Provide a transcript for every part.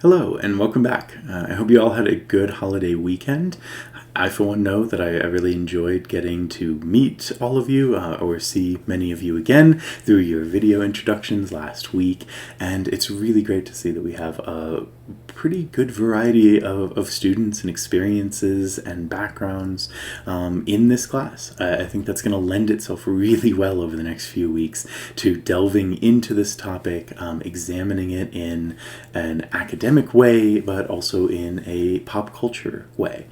Hello, and welcome back. I hope you all had a good holiday weekend. I, for one, know that I really enjoyed getting to meet all of you or see many of you again through your video introductions last week, and it's really great to see that we have a pretty good variety of students and experiences and backgrounds in this class. I think that's going to lend itself really well over the next few weeks to delving into this topic, examining it in an academic way, but also in a pop culture way.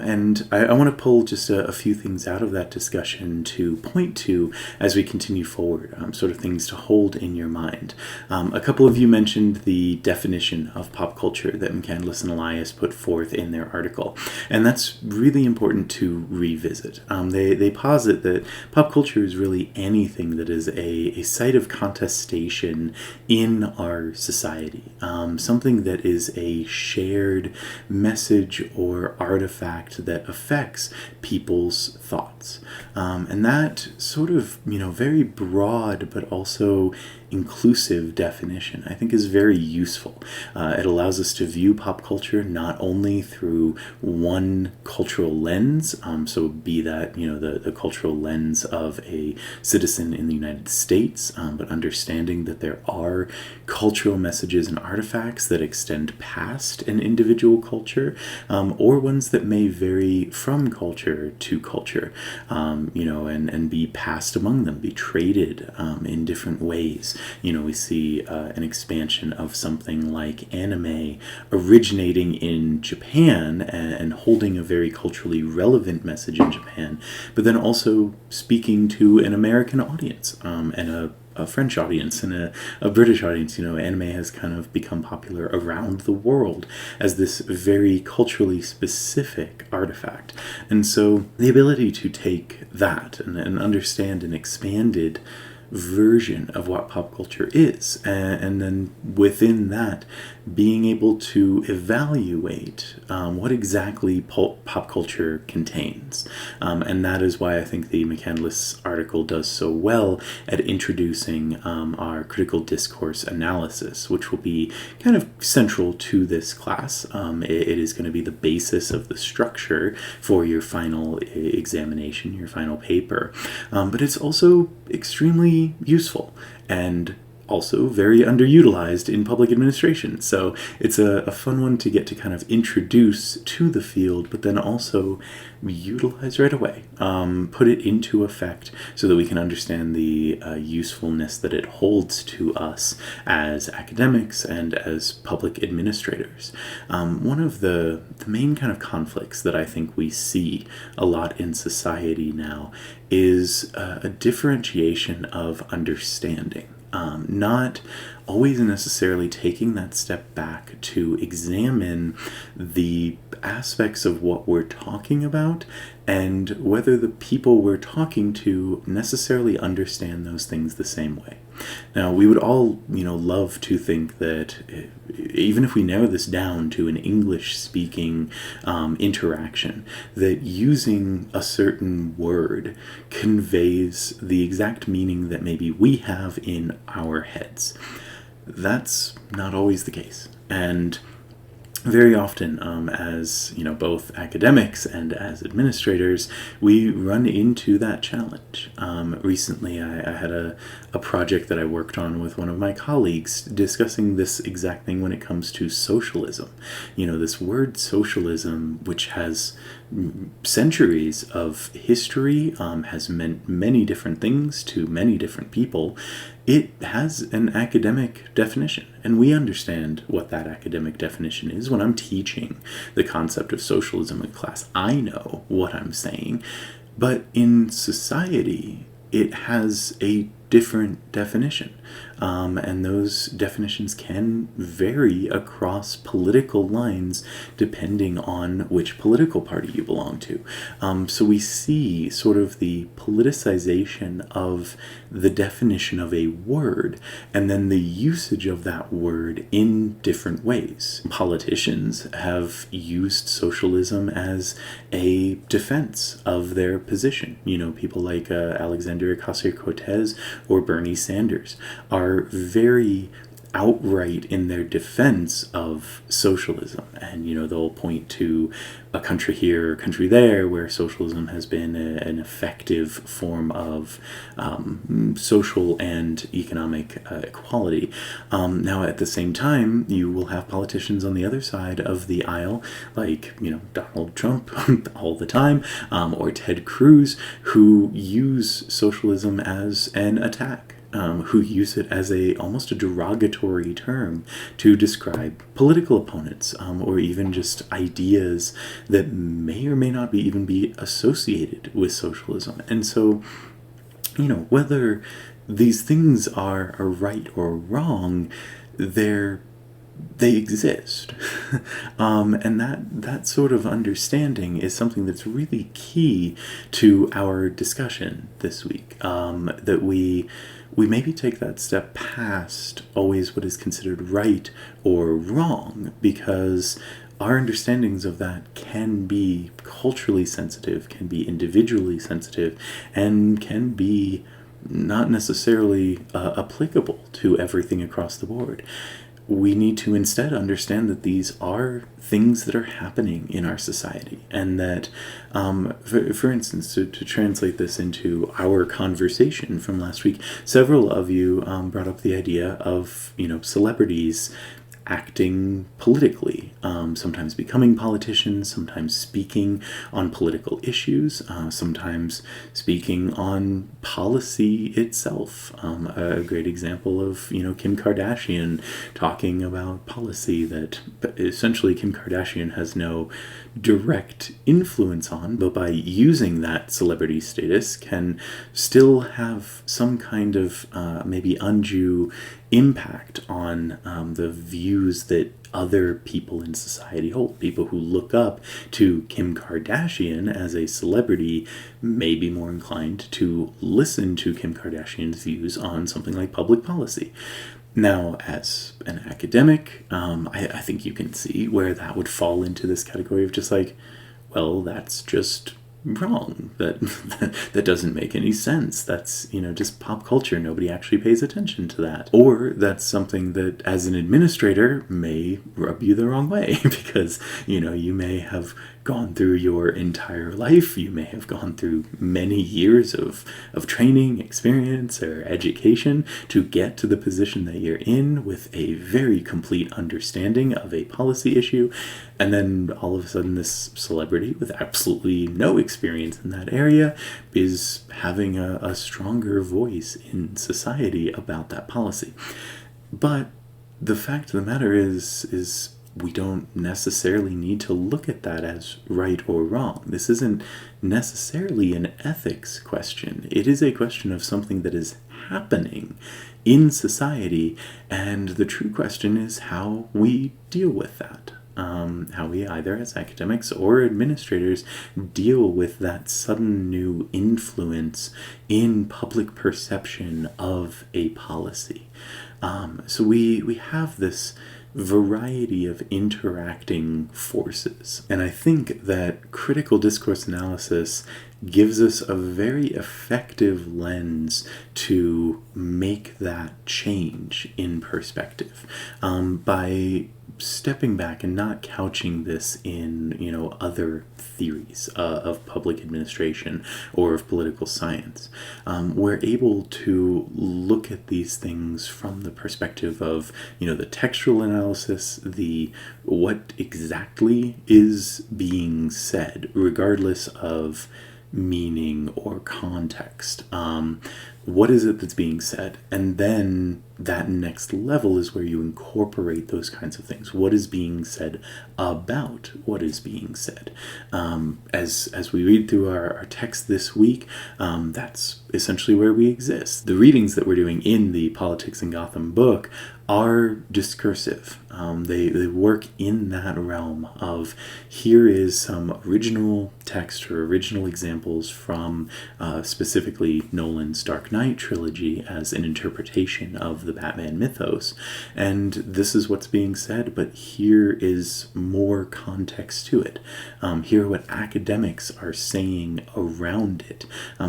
And I want to pull just a few things out of that discussion to point to as we continue forward, sort of things to hold in your mind. A couple of you mentioned the definition of pop culture that McCandless and Elias put forth in their article, and that's really important to revisit. They posit that pop culture is really anything that is a site of contestation in our society, something that is a shared message or artifact that affects people's thoughts. And that sort of, very broad but also inclusive definition, I think, is very useful. It allows us to view pop culture not only through one cultural lens, so be that, the cultural lens of a citizen in the United States, but understanding that there are cultural messages and artifacts that extend past an individual culture, or ones that may vary from culture to culture, and be passed among them, be traded in different ways. We see an expansion of something like anime originating in Japan and holding a very culturally relevant message in Japan, but then also speaking to an American audience and a French audience and a British audience. Anime has kind of become popular around the world as this very culturally specific artifact. And so the ability to take that and understand an expanded version of what pop culture is, and then within that being able to evaluate what exactly pop culture contains. And that is why I think the McCandless article does so well at introducing our critical discourse analysis, which will be kind of central to this class. It is going to be the basis of the structure for your final examination, your final paper. But it's also extremely useful and also very underutilized in public administration. So it's a fun one to get to kind of introduce to the field, but then also utilize right away. Put it into effect so that we can understand the usefulness that it holds to us as academics and as public administrators. One of the main kind of conflicts that I think we see a lot in society now is a differentiation of understanding. Not always necessarily taking that step back to examine the aspects of what we're talking about and whether the people we're talking to necessarily understand those things the same way. Now, we would all, love to think that even if we narrow this down to an English-speaking interaction, that using a certain word conveys the exact meaning that maybe we have in our heads. That's not always the case. And very often, as both academics and as administrators, we run into that challenge. Recently, I had a project that I worked on with one of my colleagues discussing this exact thing when it comes to socialism. This word socialism, which has centuries of history, has meant many different things to many different people. It has an academic definition, and we understand what that academic definition is. When I'm teaching the concept of socialism in class, I know what I'm saying, but in society, it has a different definition. And those definitions can vary across political lines depending on which political party you belong to. So we see sort of the politicization of the definition of a word and then the usage of that word in different ways. Politicians have used socialism as a defense of their position. People like Alexandria Ocasio-Cortez or Bernie Sanders are very outright in their defense of socialism. And, they'll point to a country here, a country there, where socialism has been an effective form of social and economic equality. Now, at the same time, you will have politicians on the other side of the aisle, like, Donald Trump all the time, or Ted Cruz, who use socialism as an attack. Who use it as almost a derogatory term to describe political opponents, or even just ideas that may or may not even be associated with socialism. And so, whether these things are right or wrong, they exist. And that sort of understanding is something that's really key to our discussion this week, that we maybe take that step past always what is considered right or wrong, because our understandings of that can be culturally sensitive, can be individually sensitive, and can be not necessarily applicable to everything across the board. We need to instead understand that these are things that are happening in our society, and that, for instance, to translate this into our conversation from last week, several of you brought up the idea of, celebrities acting politically, sometimes becoming politicians, sometimes speaking on political issues, sometimes speaking on policy itself. A great example of, Kim Kardashian talking about policy that essentially Kim Kardashian has no direct influence on, but by using that celebrity status can still have some kind of maybe undue impact on the views that other people in society hold. People who look up to Kim Kardashian as a celebrity may be more inclined to listen to Kim Kardashian's views on something like public policy. Now, as an academic, I think you can see where that would fall into this category of just like, well, that's just wrong. That doesn't make any sense. That's, just pop culture. Nobody actually pays attention to that. Or that's something that, as an administrator, may rub you the wrong way because, you may have gone through your entire life. You may have gone through many years of training, experience, or education to get to the position that you're in with a very complete understanding of a policy issue. And then all of a sudden this celebrity with absolutely no experience in that area is having a stronger voice in society about that policy. But the fact of the matter is we don't necessarily need to look at that as right or wrong. This isn't necessarily an ethics question. It is a question of something that is happening in society, and the true question is how we deal with that. How we either as academics or administrators deal with that sudden new influence in public perception of a policy. So we have this variety of interacting forces. And I think that critical discourse analysis gives us a very effective lens to make that change in perspective by stepping back and not couching this in, other theories of public administration or of political science. We're able to look at these things from the perspective of, the textual analysis, the what exactly is being said, regardless of meaning or context. What is it that's being said? And then that next level is where you incorporate those kinds of things. What is being said about what is being said? As we read through our text this week, that's essentially where we exist. The readings that we're doing in the Politics in Gotham book are discursive. They work in that realm of here is some original text or original examples from specifically Nolan's Dark Knight, Knight trilogy as an interpretation of the Batman mythos, and this is what's being said, but here is more context to it. Here are what academics are saying around it.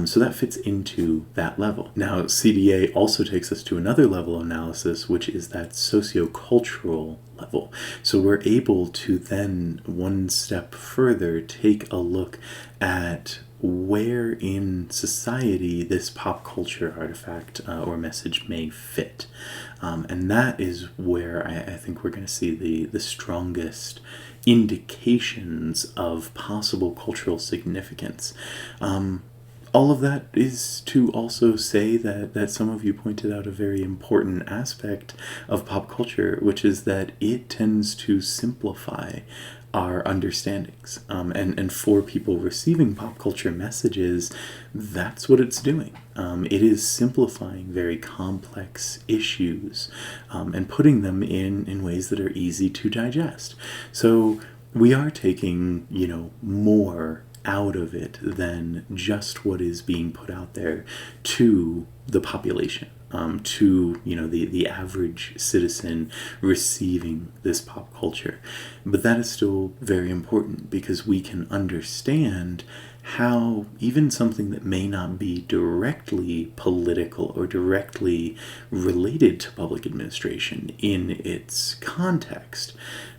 So that fits into that level. Now, CDA also takes us to another level of analysis, which is that sociocultural level. So we're able to then, one step further, take a look at where in society this pop culture artifact or message may fit. And that is where I think we're going to see the strongest indications of possible cultural significance. All of that is to also say that some of you pointed out a very important aspect of pop culture, which is that it tends to simplify our understandings. And for people receiving pop culture messages, that's what it's doing. It is simplifying very complex issues and putting them in ways that are easy to digest. So we are taking, more out of it than just what is being put out there to the population, to the average citizen receiving this pop culture. But that is still very important, because we can understand how even something that may not be directly political or directly related to public administration in its context,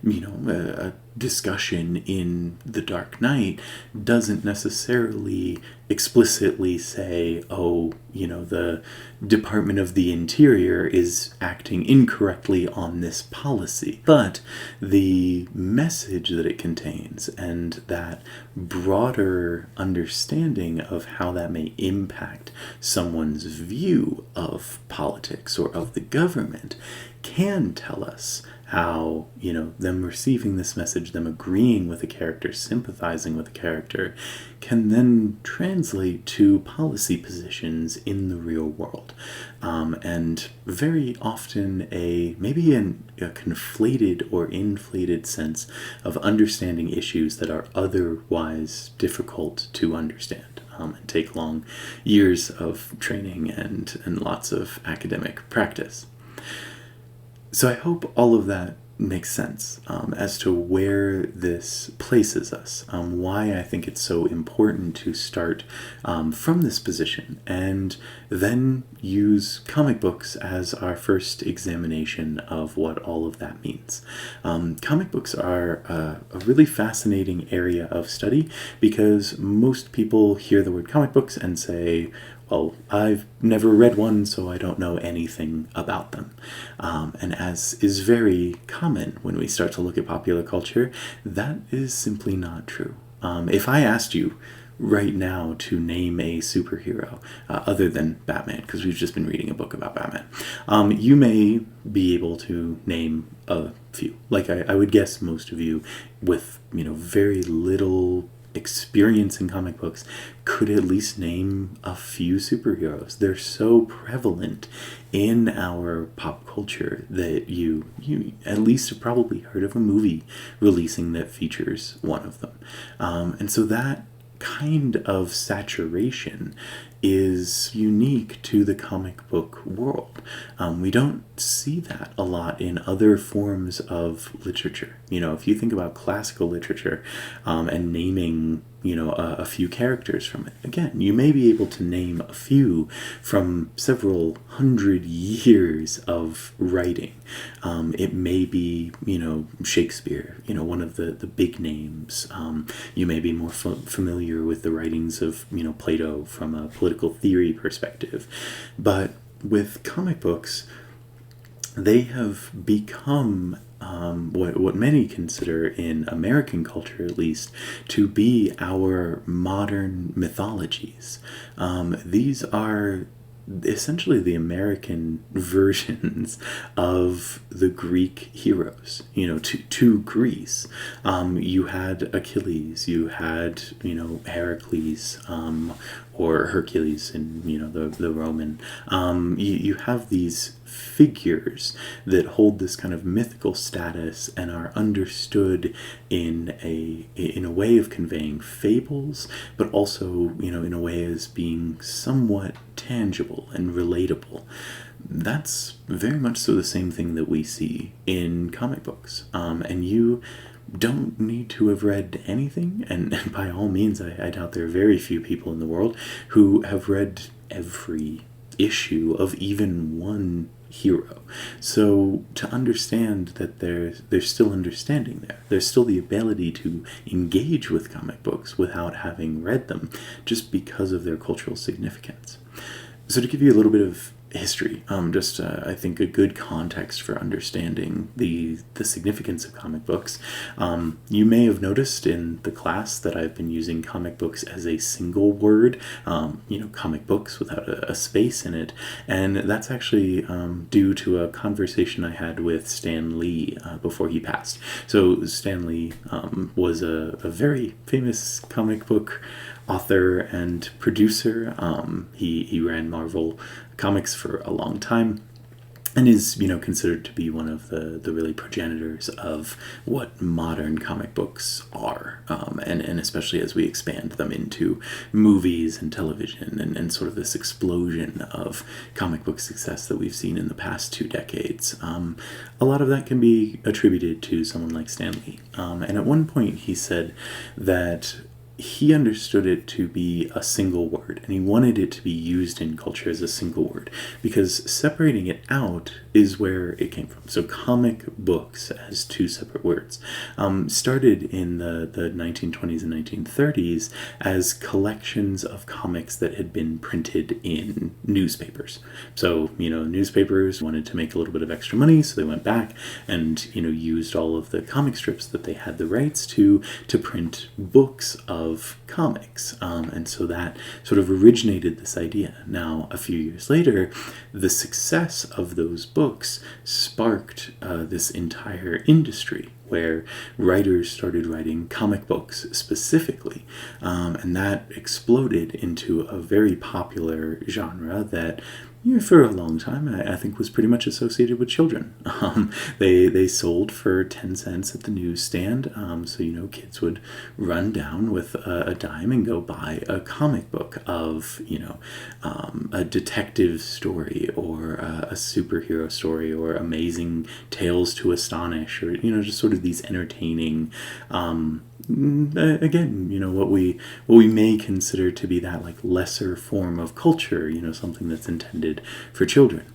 a discussion in The Dark Knight doesn't necessarily explicitly say, the Department of the Interior is acting incorrectly on this policy. But the message that it contains and that broader understanding of how that may impact someone's view of politics or of the government can tell us how, them receiving this message, them agreeing with a character, sympathizing with a character, can then translate to policy positions in the real world. And very often maybe a conflated or inflated sense of understanding issues that are otherwise difficult to understand. And take long years of training and lots of academic practice. So I hope all of that makes sense as to where this places us, why I think it's so important to start from this position and then use comic books as our first examination of what all of that means. Comic books are a really fascinating area of study, because most people hear the word comic books and say, well, I've never read one, so I don't know anything about them. And as is very common when we start to look at popular culture, that is simply not true. If I asked you right now to name a superhero other than Batman, because we've just been reading a book about Batman, you may be able to name a few. Like I would guess most of you with very little experience in comic books could at least name a few superheroes. They're so prevalent in our pop culture that you at least have probably heard of a movie releasing that features one of them. And so that kind of saturation is unique to the comic book world. We don't see that a lot in other forms of literature. If you think about classical literature and naming a few characters from it, again, you may be able to name a few from several hundred years of writing. It may be Shakespeare, one of the big names. You may be more familiar with the writings of Plato from a political theory perspective. But with comic books, they have become what many consider, in American culture at least, to be our modern mythologies. These are essentially the American versions of the Greek heroes. To Greece, you had Achilles, you had Heracles, or Hercules in the Roman. You have these figures that hold this kind of mythical status and are understood in a way of conveying fables, but also in a way as being somewhat tangible and relatable. That's very much so the same thing that we see in comic books. And you don't need to have read anything, and by all means, I doubt there are very few people in the world who have read every issue of even one hero. So to understand that there's still understanding there. There's still the ability to engage with comic books without having read them, just because of their cultural significance. So to give you a little bit of history, I think a good context for understanding the significance of comic books. You may have noticed in the class that I've been using comic books as a single word, comic books without a space in it, and that's actually due to a conversation I had with Stan Lee before he passed. So Stan Lee was a very famous comic book author and producer. He ran Marvel Comics for a long time, and is considered to be one of the really progenitors of what modern comic books are, and especially as we expand them into movies and television, and sort of this explosion of comic book success that we've seen in the past 2 decades. A lot of that can be attributed to someone like Stan Lee, and at one point he said that he understood it to be a single word, and he wanted it to be used in culture as a single word, because separating it out is where it came from. So comic books, as 2 separate words, started in the 1920s and 1930s as collections of comics that had been printed in newspapers. So, newspapers wanted to make a little bit of extra money, so they went back and, used all of the comic strips that they had the rights to print books of comics. And so that sort of originated this idea. Now, a few years later, the success of those books sparked this entire industry where writers started writing comic books specifically. And that exploded into a very popular genre that for a long time, I think was pretty much associated with children. They sold for 10 cents at the newsstand, so kids would run down with a dime and go buy a comic book of a detective story, or a superhero story, or amazing tales to astonish, or just sort of these entertaining again, what we may consider to be that like lesser form of culture, something that's intended for children.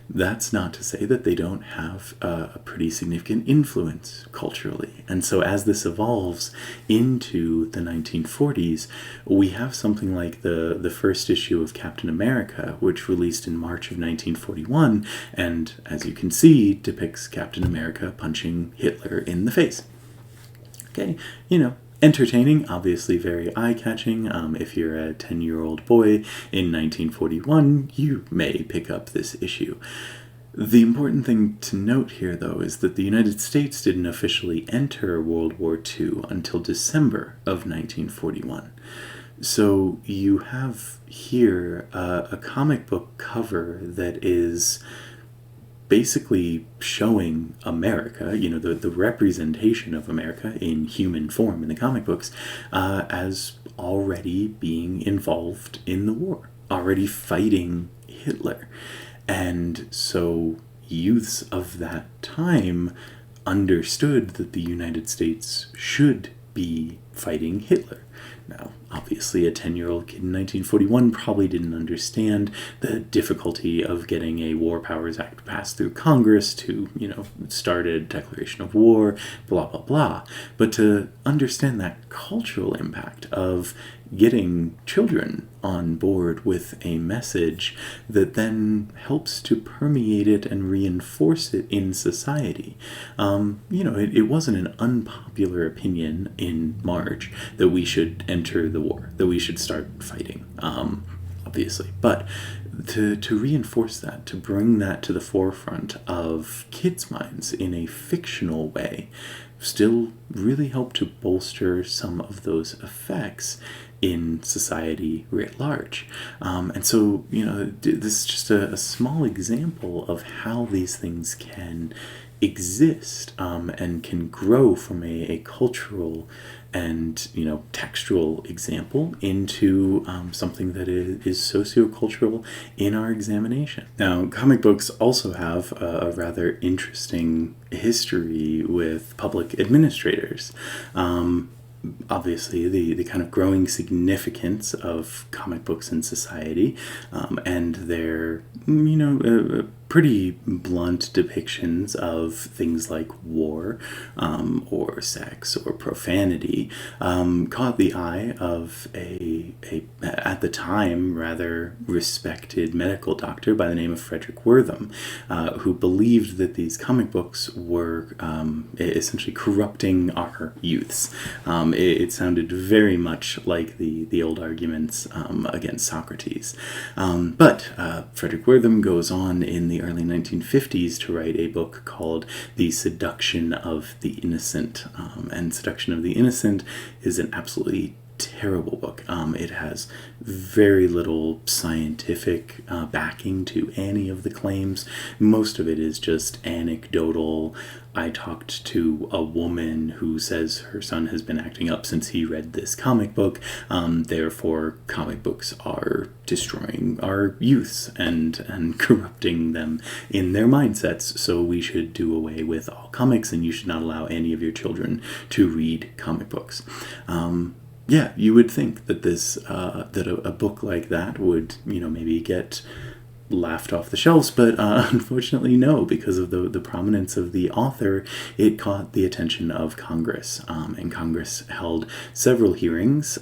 That's not to say that they don't have a pretty significant influence culturally. And so as this evolves into the 1940s, we have something like the first issue of Captain America, which released in March of 1941, and as you can see, depicts Captain America punching Hitler in the face. Okay, entertaining, obviously very eye-catching. If you're a 10-year-old boy in 1941, you may pick up this issue. The important thing to note here, though, is that the United States didn't officially enter World War II until December of 1941. So you have here a comic book cover that is basically showing America, the representation of America in human form in the comic books, as already being involved in the war, already fighting Hitler. And so youths of that time understood that the United States should be fighting Hitler. Now, obviously, a 10-year-old kid in 1941 probably didn't understand the difficulty of getting a War Powers Act passed through Congress to, start a declaration of war, blah, blah, blah. But to understand that cultural impact of getting children on board with a message that then helps to permeate it and reinforce it in society. It wasn't an unpopular opinion in March that we should enter the war, that we should start fighting, obviously. But to reinforce that, to bring that to the forefront of kids' minds in a fictional way, still really helped to bolster some of those effects in society writ large. And so, this is just a small example of how these things can exist and can grow from a cultural and textual example into something that is sociocultural in our examination. Now, comic books also have a rather interesting history with public administrators. Obviously, the kind of growing significance of comic books in society, and their pretty blunt depictions of things like war, or sex or profanity, caught the eye of a at the time rather respected medical doctor by the name of Frederick Wortham, who believed that these comic books were essentially corrupting our youths. It sounded very much like the old arguments against Socrates. But Frederick Wortham goes on in the early 1950s to write a book called The Seduction of the Innocent. And Seduction of the Innocent is an absolutely terrible book. It has very little scientific backing to any of the claims. Most of it is just anecdotal. I talked to a woman who says her son has been acting up since he read this comic book. Therefore, comic books are destroying our youths and corrupting them in their mindsets. So we should do away with all comics, and you should not allow any of your children to read comic books. Yeah, you would think that that a book like that would, maybe get laughed off the shelves, but unfortunately no, because of the prominence of the author. It caught the attention of Congress, and Congress held several hearings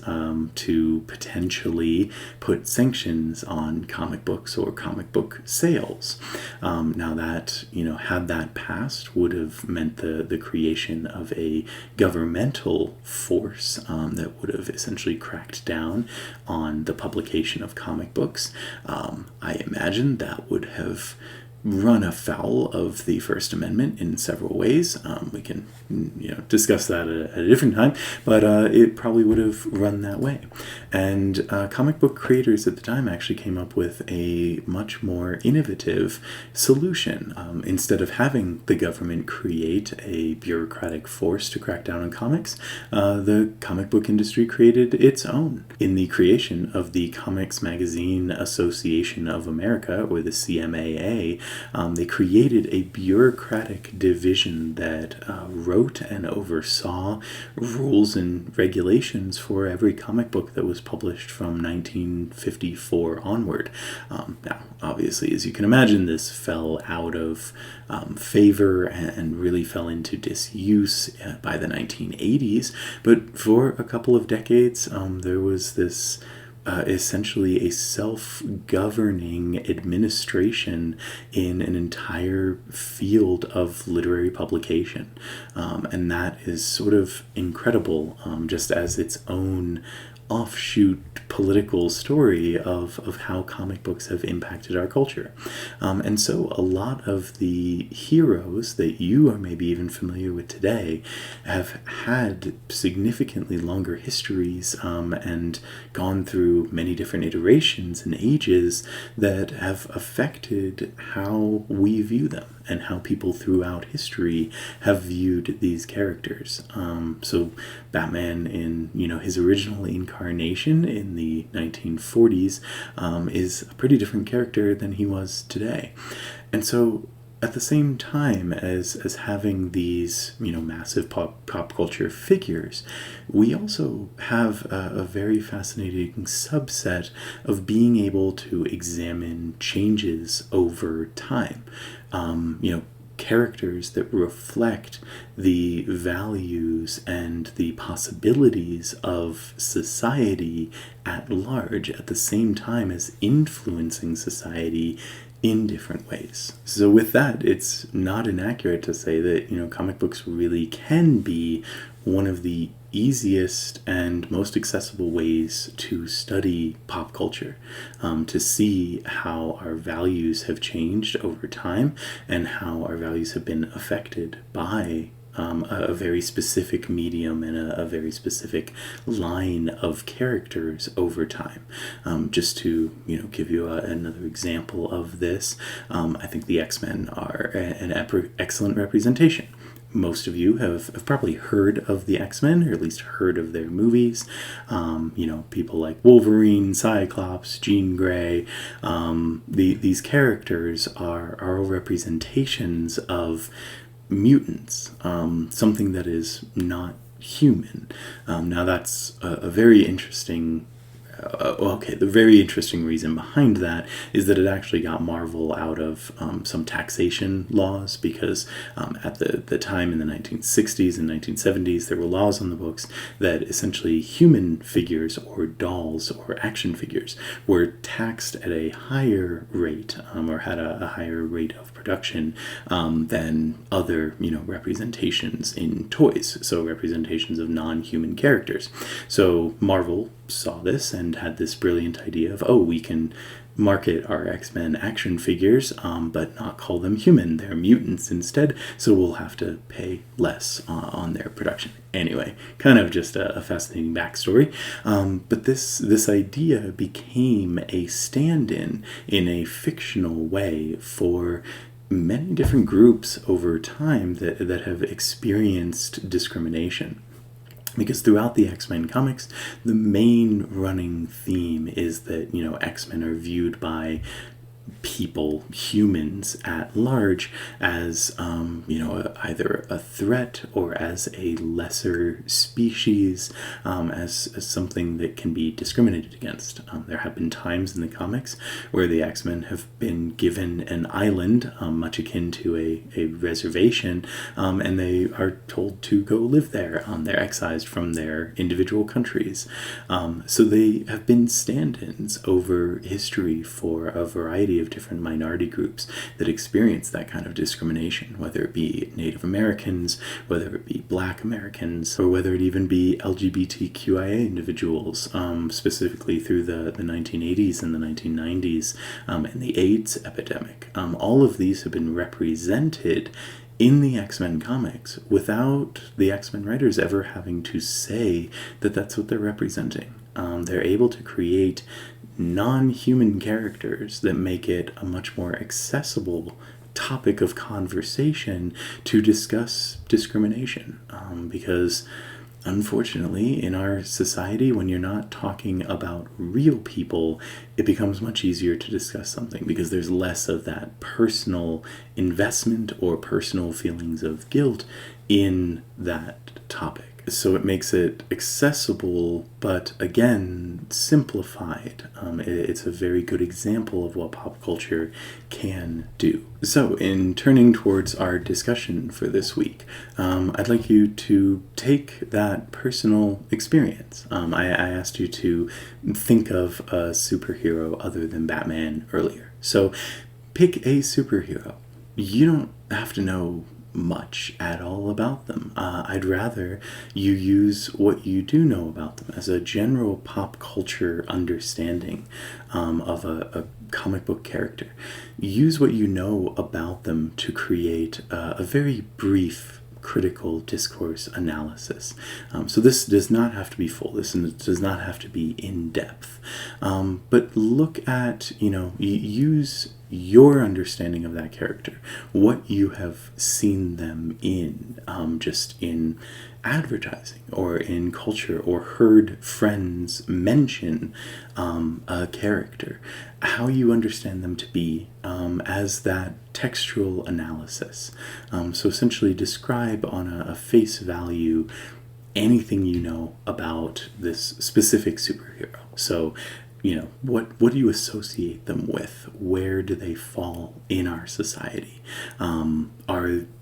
to potentially put sanctions on comic books or comic book sales. Now that, had that passed, would have meant the creation of a governmental force that would have essentially cracked down on the publication of comic books. I imagine that would have run afoul of the First Amendment in several ways. We can, discuss that at a different time, but it probably would have run that way. And comic book creators at the time actually came up with a much more innovative solution. Instead of having the government create a bureaucratic force to crack down on comics, the comic book industry created its own. In the creation of the Comics Magazine Association of America, or the CMAA, they created a bureaucratic division that wrote and oversaw rules and regulations for every comic book that was published from 1954 onward. Now, obviously, as you can imagine, this fell out of favor and really fell into disuse by the 1980s, but for a couple of decades, there was this essentially a self-governing administration in an entire field of literary publication. And that is sort of incredible, just as its own offshoot political story of how comic books have impacted our culture. And so a lot of the heroes that you are maybe even familiar with today have had significantly longer histories and gone through many different iterations and ages that have affected how we view them and how people throughout history have viewed these characters. So Batman in his original incarnation in the 1940s is a pretty different character than he was today. And so at the same time as having these massive pop culture figures, we also have a very fascinating subset of being able to examine changes over time. Characters that reflect the values and the possibilities of society at large, at the same time as influencing society in different ways. So with that, it's not inaccurate to say that, comic books really can be one of the easiest and most accessible ways to study pop culture, to see how our values have changed over time and how our values have been affected by a very specific medium and a very specific line of characters over time. Just to give you another example of this, I think the X-Men are an excellent representation. most of you have probably heard of the X-Men, or at least heard of their movies. People like Wolverine, Cyclops, Jean Grey. These characters are representations of mutants, something that is not human. Now that's a very interesting the very interesting reason behind that is that it actually got Marvel out of some taxation laws, because at the time in the 1960s and 1970s, there were laws on the books that essentially human figures or dolls or action figures were taxed at a higher rate, or had a higher rate of production than other representations in toys, so representations of non-human characters. So Marvel saw this and had this brilliant idea of, we can market our X-Men action figures, but not call them human. They're mutants instead, so we'll have to pay less on their production. Anyway, kind of just a fascinating backstory. But this idea became a stand-in in a fictional way for many different groups over time that have experienced discrimination. Because throughout the X-Men comics, the main running theme is that, X-Men are viewed by people, humans at large, as either a threat or as a lesser species, as something that can be discriminated against. There have been times in the comics where the X-Men have been given an island, much akin to a reservation, and they are told to go live there. They're excised from their individual countries. So they have been stand-ins over history for a variety of different minority groups that experience that kind of discrimination, whether it be Native Americans, whether it be Black Americans, or whether it even be LGBTQIA individuals, specifically through the 1980s and the 1990s, and the AIDS epidemic. All of these have been represented in the X-Men comics without the X-Men writers ever having to say that that's what they're representing. They're able to create non-human characters that make it a much more accessible topic of conversation to discuss discrimination. Because unfortunately, in our society, when you're not talking about real people, it becomes much easier to discuss something because there's less of that personal investment or personal feelings of guilt in that topic. So it makes it accessible, but again, simplified. It's a very good example of what pop culture can do. So in turning towards our discussion for this week, I'd like you to take that personal experience. I asked you to think of a superhero other than Batman earlier. So pick a superhero. You don't have to know much at all about them. I'd rather you use what you do know about them as a general pop culture understanding of a comic book character. Use what you know about them to create a very brief critical discourse analysis. So this does not have to be full. This does not have to be in depth. But look at, use your understanding of that character, what you have seen them in, just in advertising or in culture, or heard friends mention a character, how you understand them to be as that textual analysis. So essentially describe on a face value anything you know about this specific superhero. So what do you associate them with? Where do they fall in our society?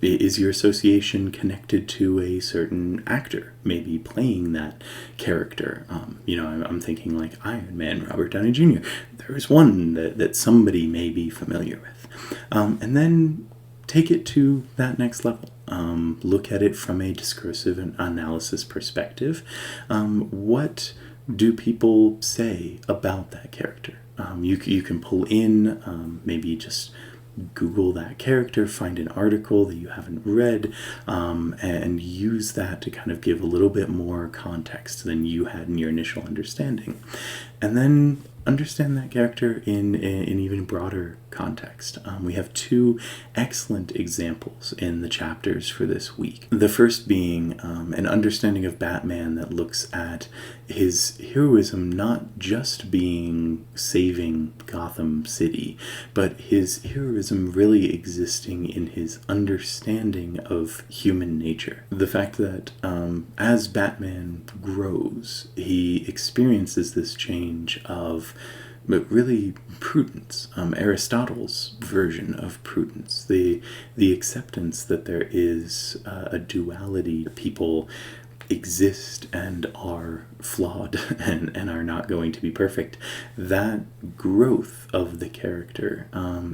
Is your association connected to a certain actor, maybe playing that character? I'm thinking like Iron Man, Robert Downey Jr. There's one that somebody may be familiar with. And then take it to that next level. Look at it from a discursive and analysis perspective. What do people say about that character? You can pull in, maybe just Google that character, find an article that you haven't read, and use that to kind of give a little bit more context than you had in your initial understanding. and then understand that character in an even broader context. We have two excellent examples in the chapters for this week. The first being an understanding of Batman that looks at his heroism not just being saving Gotham City, but his heroism really existing in his understanding of human nature. The fact that as Batman grows, he experiences this change of really prudence, Aristotle's version of prudence, the acceptance that there is a duality. People exist and are flawed and are not going to be perfect. That growth of the character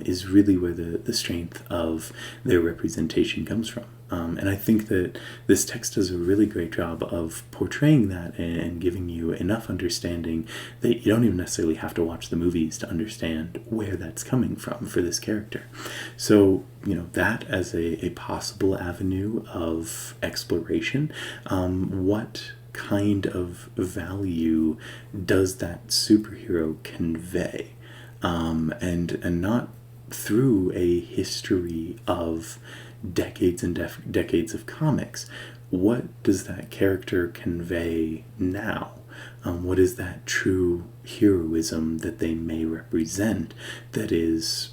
is really where the strength of their representation comes from. And I think that this text does a really great job of portraying that and giving you enough understanding that you don't even necessarily have to watch the movies to understand where that's coming from for this character. So, that as a possible avenue of exploration, what kind of value does that superhero convey? And not through a history of decades and decades of comics. What does that character convey now? What is that true heroism that they may represent that is,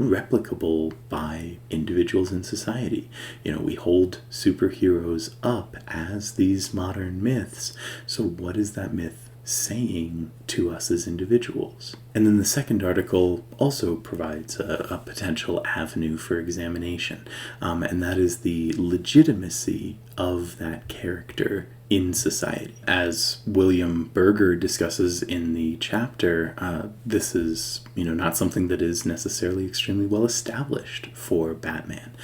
replicable by individuals in society? We hold superheroes up as these modern myths. So what is that myth saying to us as individuals? And then the second article also provides a potential avenue for examination, and that is the legitimacy of that character in society. As William Berger discusses in the chapter, this is not something that is necessarily extremely well established for Batman.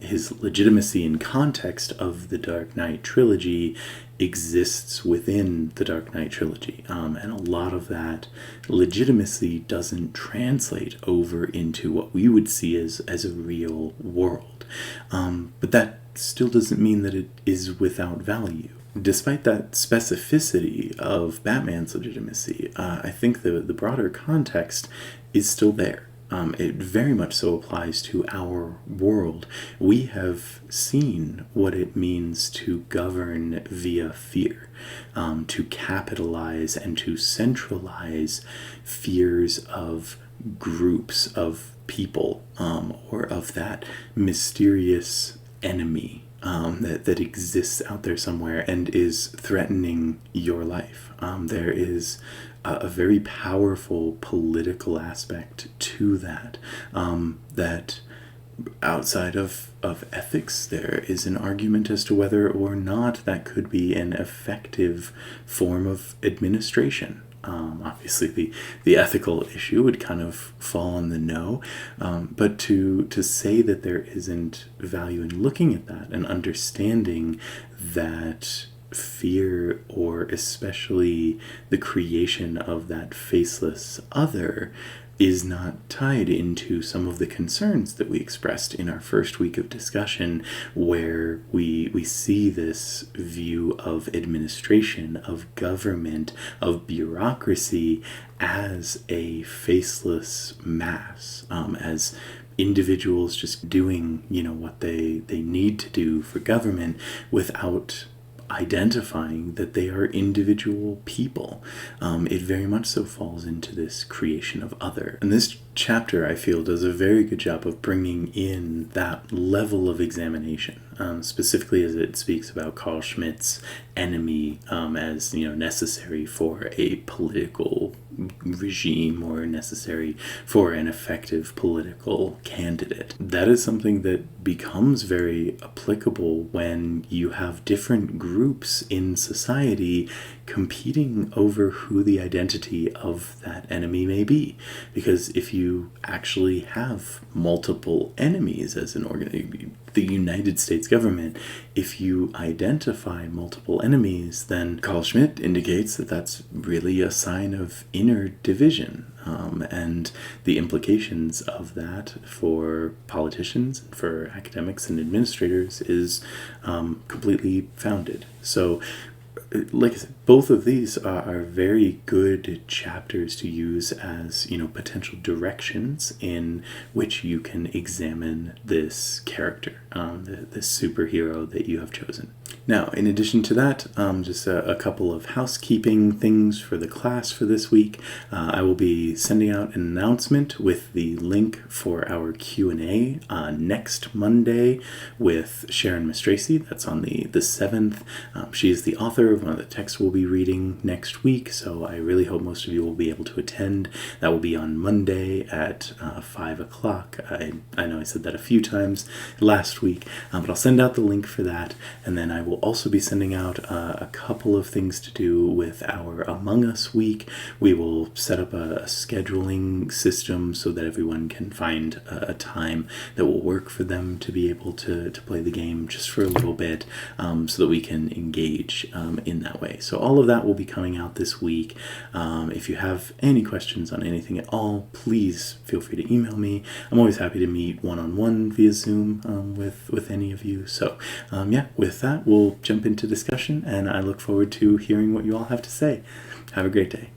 His legitimacy in context of the Dark Knight trilogy exists within the Dark Knight trilogy, and a lot of that legitimacy doesn't translate over into what we would see as a real world. But that still doesn't mean that it is without value. Despite that specificity of Batman's legitimacy, I think the broader context is still there. It very much so applies to our world. We have seen what it means to govern via fear, to capitalize and to centralize fears of groups of people, or of that mysterious enemy that exists out there somewhere and is threatening your life. There is a very powerful political aspect to that, that outside of ethics, there is an argument as to whether or not that could be an effective form of administration. Obviously, the ethical issue would kind of fall on the no, but to say that there isn't value in looking at that and understanding that fear, or especially the creation of that faceless other, is not tied into some of the concerns that we expressed in our first week of discussion, where we see this view of administration, of government, of bureaucracy as a faceless mass, as individuals just doing, what they need to do for government without identifying that they are individual people. It very much so falls into this creation of other. And this chapter, I feel, does a very good job of bringing in that level of examination, specifically as it speaks about Carl Schmitt's enemy as necessary for a political regime, or necessary for an effective political candidate. That is something that becomes very applicable when you have different groups in society competing over who the identity of that enemy may be. Because if you actually have multiple enemies as an organization, the United States government, if you identify multiple enemies, then Carl Schmitt indicates that that's really a sign of inner division. And the implications of that for politicians, for academics and administrators is completely founded. So, like I said, both of these are very good chapters to use as, potential directions in which you can examine this character, this superhero that you have chosen. Now, in addition to that, just a couple of housekeeping things for the class for this week. I will be sending out an announcement with the link for our Q&A next Monday with Sharon Mastracy. That's on the 7th. She is the author of one of the texts we'll be reading next week, so I really hope most of you will be able to attend. That will be on Monday at 5 o'clock. I know I said that a few times last week, but I'll send out the link for that, and then I will also be sending out a couple of things to do with our Among Us week. We will set up a scheduling system so that everyone can find a time that will work for them to be able to play the game just for a little bit, so that we can engage in that way. So all of that will be coming out this week. If you have any questions on anything at all, please feel free to email me. I'm always happy to meet one-on-one via Zoom with any of you. So with that, we'll jump into discussion, and I look forward to hearing what you all have to say. Have a great day.